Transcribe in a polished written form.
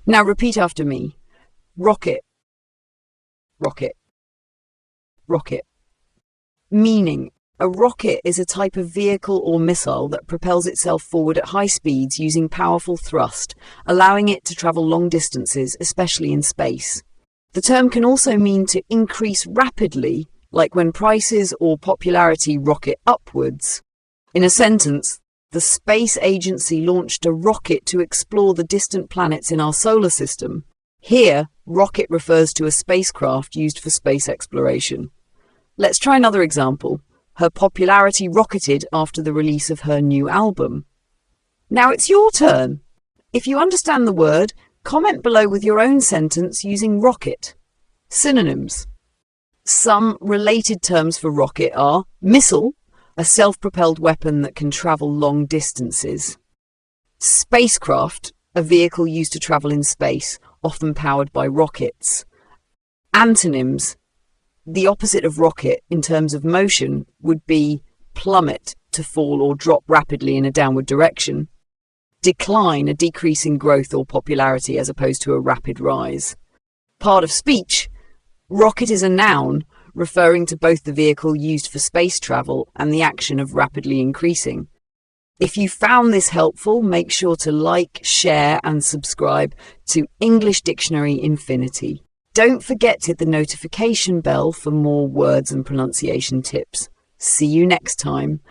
Now repeat after me. Rocket, rocket, rocket. Meaning, a rocket is a type of vehicle or missile that propels itself forward at high speeds using powerful thrust, allowing it to travel long distances, especially in space. The term can also mean to increase rapidly, like when prices or popularity rocket upwards. In a sentence, the space agency launched a rocket to explore the distant planets in our solar system. Here, rocket refers to a spacecraft used for space exploration. Let's try another example. Her popularity rocketed after the release of her new album. Now it's your turn. If you understand the word, comment below with your own sentence using rocket. Synonyms. Some related terms for rocket are missile, a self-propelled weapon that can travel long distances. Spacecraft, a vehicle used to travel in space, often powered by rockets. Antonyms. The opposite of rocket in terms of motion would be plummet, to fall or drop rapidly in a downward direction. Decline, a decrease in growth or popularity as opposed to a rapid rise. Part of speech. Rocket is a noun referring to both the vehicle used for space travel and the action of rapidly increasing. If you found this helpful, make sure to like, share and subscribe to English Dictionary Infinity. Don't forget to hit the notification bell for more words and pronunciation tips. See you next time.